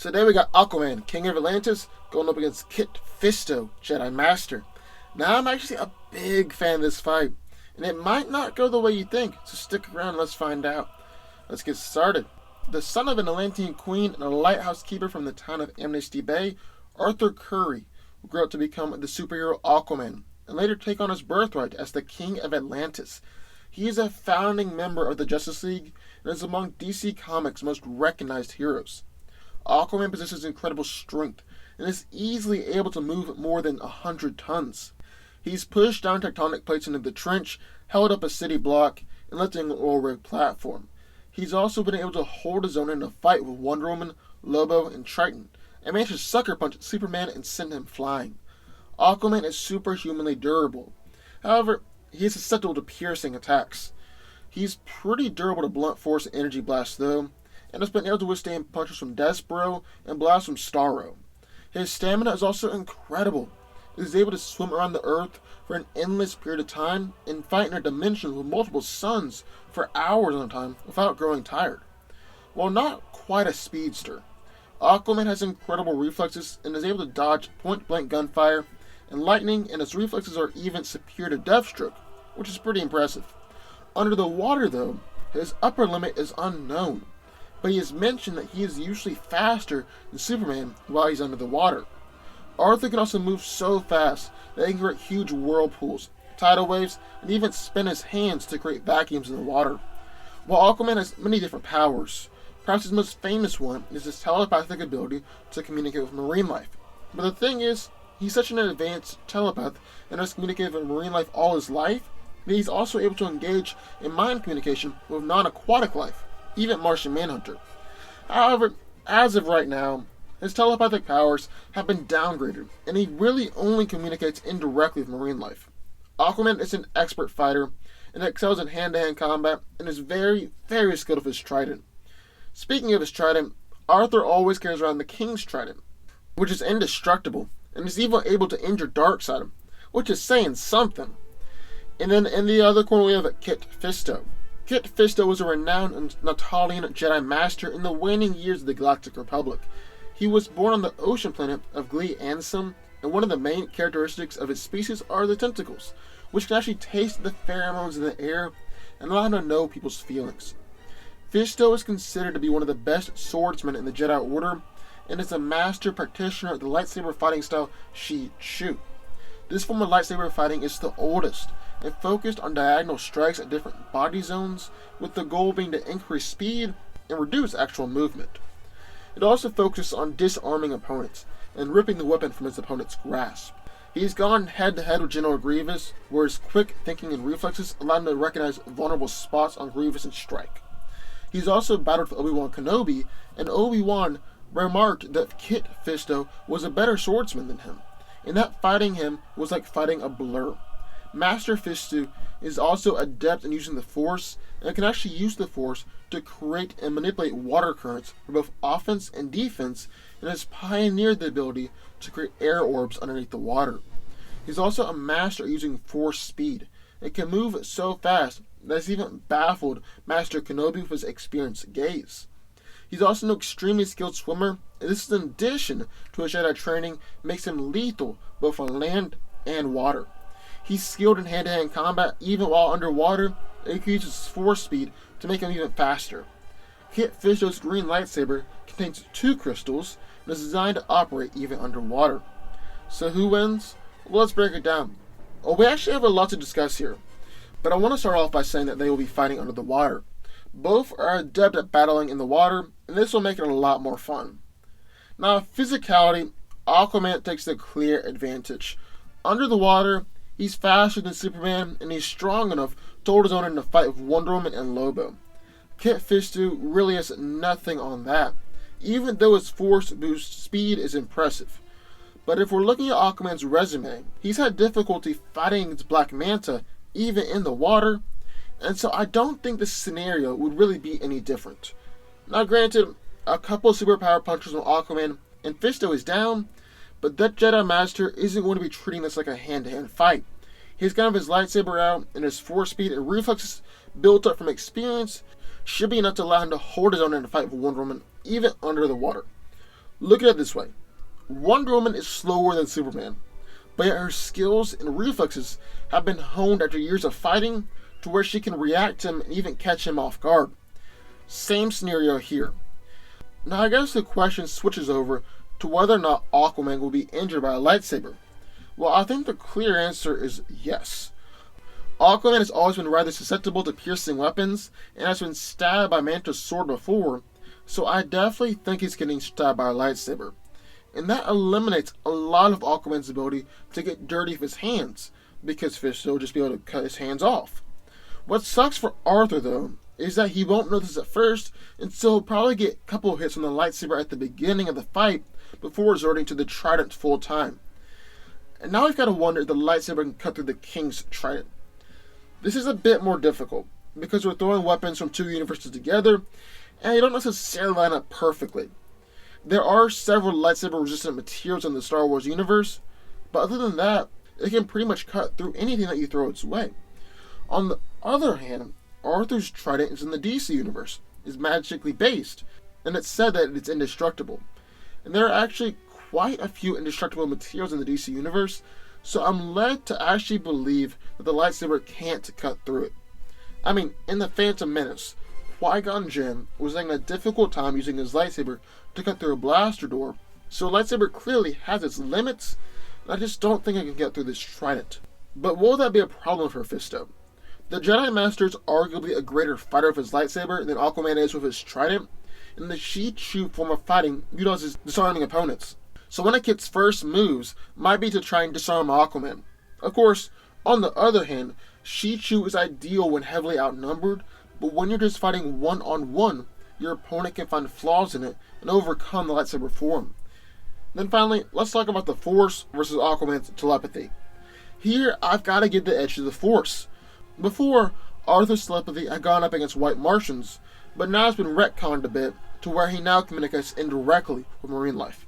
So today we got Aquaman, King of Atlantis, going up against Kit Fisto, Jedi Master. Now I'm actually a big fan of this fight, and it might not go the way you think, so stick around and let's find out. Let's get started. The son of an Atlantean queen and a lighthouse keeper from the town of Amnesty Bay, Arthur Curry will grow up to become the superhero Aquaman, and later take on his birthright as the King of Atlantis. He is a founding member of the Justice League and is among DC Comics' most recognized heroes. Aquaman possesses incredible strength and is easily able to move more than 100 tons. He's pushed down tectonic plates into the trench, held up a city block, and lifted an oil rig platform. He's also been able to hold his own in a fight with Wonder Woman, Lobo, and Triton, and managed to sucker punch Superman and send him flying. Aquaman is superhumanly durable. However, he is susceptible to piercing attacks. He's pretty durable to blunt force and energy blasts though, and has been able to withstand punches from Despero and blasts from Starro. His stamina is also incredible. He is able to swim around the Earth for an endless period of time and fight in a dimension with multiple suns for hours at a time without growing tired. While not quite a speedster, Aquaman has incredible reflexes and is able to dodge point-blank gunfire and lightning, and his reflexes are even superior to Deathstroke, which is pretty impressive. Under the water though, his upper limit is unknown, but he has mentioned that he is usually faster than Superman while he's under the water. Arthur can also move so fast that he can create huge whirlpools, tidal waves, and even spin his hands to create vacuums in the water. While Aquaman has many different powers, perhaps his most famous one is his telepathic ability to communicate with marine life. But the thing is, he's such an advanced telepath and has communicated with marine life all his life that he's also able to engage in mind communication with non-aquatic life, even Martian Manhunter. However, as of right now, his telepathic powers have been downgraded, and he really only communicates indirectly with marine life. Aquaman is an expert fighter, and excels in hand-to-hand combat, and is very, very skilled with his trident. Speaking of his trident, Arthur always carries around the King's trident, which is indestructible, and is even able to injure Darkseid, which is saying something. And then in the other corner we have Kit Fisto. Kit Fisto was a renowned Natalian Jedi Master in the waning years of the Galactic Republic. He was born on the ocean planet of Glee Ansem, and one of the main characteristics of his species are the tentacles, which can actually taste the pheromones in the air and allow him to know people's feelings. Fisto is considered to be one of the best swordsmen in the Jedi Order, and is a master practitioner of the lightsaber fighting style Shi-Chu. This form of lightsaber fighting is the oldest, and focused on diagonal strikes at different body zones, with the goal being to increase speed and reduce actual movement. It also focuses on disarming opponents and ripping the weapon from his opponent's grasp. He's gone head-to-head with General Grievous, where his quick thinking and reflexes allow him to recognize vulnerable spots on Grievous and strike. He's also battled with Obi-Wan Kenobi, and Obi-Wan remarked that Kit Fisto was a better swordsman than him, and that fighting him was like fighting a blur. Master Fisto is also adept in using the Force, and can actually use the Force to create and manipulate water currents for both offense and defense, and has pioneered the ability to create air orbs underneath the water. He's also a master at using Force speed, and can move so fast that he's even baffled Master Kenobi with his experienced gaze. He's also an extremely skilled swimmer, and this is in addition to his Jedi training makes him lethal both on land and water. He's skilled in hand-to-hand combat even while underwater, and he can use his Force speed to make him even faster. Kit Fisto's green lightsaber contains 2 crystals and is designed to operate even underwater. So who wins? Well, let's break it down. Well, we actually have a lot to discuss here, but I want to start off by saying that they will be fighting under the water. Both are adept at battling in the water, and this will make it a lot more fun. Now, physicality, Aquaman takes the clear advantage. Under the water, he's faster than Superman, and he's strong enough to hold his own in a fight with Wonder Woman and Lobo. Kit Fisto really has nothing on that, even though his Force boost speed is impressive. But if we're looking at Aquaman's resume, he's had difficulty fighting against Black Manta, even in the water, and so I don't think this scenario would really be any different. Now granted, a couple of superpower punches on Aquaman and Fisto is down, but that Jedi Master isn't going to be treating this like a hand-to-hand fight. He's got his lightsaber out, and his Force speed and reflexes built up from experience should be enough to allow him to hold his own in a fight with Wonder Woman, even under the water. Look at it this way. Wonder Woman is slower than Superman, but yet her skills and reflexes have been honed after years of fighting to where she can react to him and even catch him off guard. Same scenario here. Now I guess the question switches over to whether or not Aquaman will be injured by a lightsaber. Well, I think the clear answer is yes. Aquaman has always been rather susceptible to piercing weapons and has been stabbed by Manta's sword before, so I definitely think he's getting stabbed by a lightsaber. And that eliminates a lot of Aquaman's ability to get dirty with his hands, because Fisto will just be able to cut his hands off. What sucks for Arthur, though, is that he won't notice at first, and so he'll probably get a couple hits from the lightsaber at the beginning of the fight before resorting to the trident full time. And now we've got to wonder if the lightsaber can cut through the King's trident. This is a bit more difficult, because we're throwing weapons from two universes together, and they don't necessarily line up perfectly. There are several lightsaber-resistant materials in the Star Wars universe, but other than that, it can pretty much cut through anything that you throw its way. On the other hand, Arthur's trident is in the DC universe, is magically based, and it's said that it's indestructible. And there are actually quite a few indestructible materials in the DC universe, so I'm led to actually believe that the lightsaber can't cut through it. I mean, in The Phantom Menace, Qui-Gon Jinn was having a difficult time using his lightsaber to cut through a blaster door, so a lightsaber clearly has its limits, and I just don't think I can get through this trident. But will that be a problem for Fisto? The Jedi Master is arguably a greater fighter with his lightsaber than Aquaman is with his trident, and the Shi-Chu form of fighting utilizes disarming opponents. So one of Kit's first moves might be to try and disarm Aquaman. Of course, on the other hand, Shi-Chu is ideal when heavily outnumbered, but when you're just fighting one-on-one, your opponent can find flaws in it and overcome the lightsaber form. Then finally, let's talk about the Force versus Aquaman's telepathy. Here, I've got to give the edge to the Force. Before, Arthur's telepathy had gone up against white Martians, but now it's been retconned a bit to where he now communicates indirectly with marine life.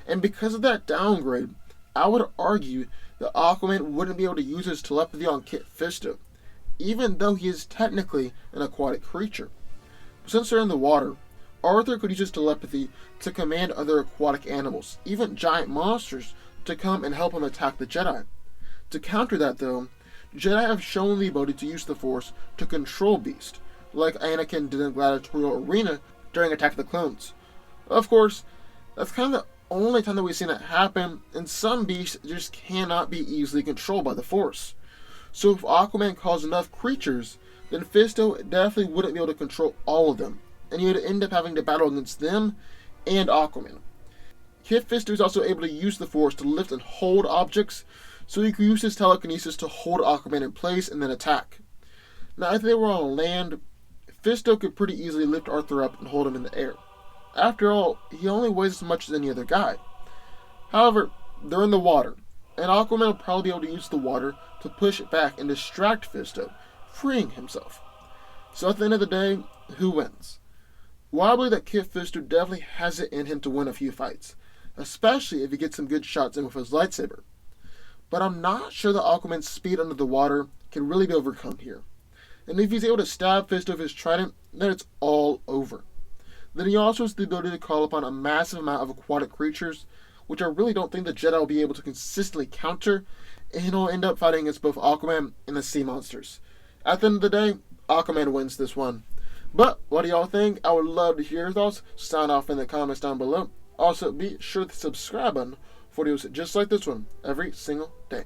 And because of that downgrade, I would argue that Aquaman wouldn't be able to use his telepathy on Kit Fisto, even though he is technically an aquatic creature. Since they're in the water, Arthur could use his telepathy to command other aquatic animals, even giant monsters, to come and help him attack the Jedi. To counter that though, Jedi have shown the ability to use the Force to control beasts, like Anakin did in the gladiatorial arena during Attack of the Clones. Of course, that's kind of the only time that we've seen it happen, and some beasts just cannot be easily controlled by the Force. So if Aquaman calls enough creatures, then Fisto definitely wouldn't be able to control all of them, and he would end up having to battle against them and Aquaman. Kit Fisto is also able to use the Force to lift and hold objects, so he could use his telekinesis to hold Aquaman in place and then attack. Now if they were on land, Fisto could pretty easily lift Arthur up and hold him in the air. After all, he only weighs as much as any other guy. However, they're in the water, and Aquaman will probably be able to use the water to push it back and distract Fisto, freeing himself. So at the end of the day, who wins? Well, I believe that Kit Fisto definitely has it in him to win a few fights, especially if he gets some good shots in with his lightsaber. But I'm not sure that Aquaman's speed under the water can really be overcome here. And if he's able to stab Fisto with his trident, then it's all over. Then he also has the ability to call upon a massive amount of aquatic creatures, which I really don't think the Jedi will be able to consistently counter, and he'll end up fighting against both Aquaman and the sea monsters. At the end of the day, Aquaman wins this one. But what do y'all think? I would love to hear your thoughts. Sound off in the comments down below. Also, be sure to subscribe button for videos just like this one every single day.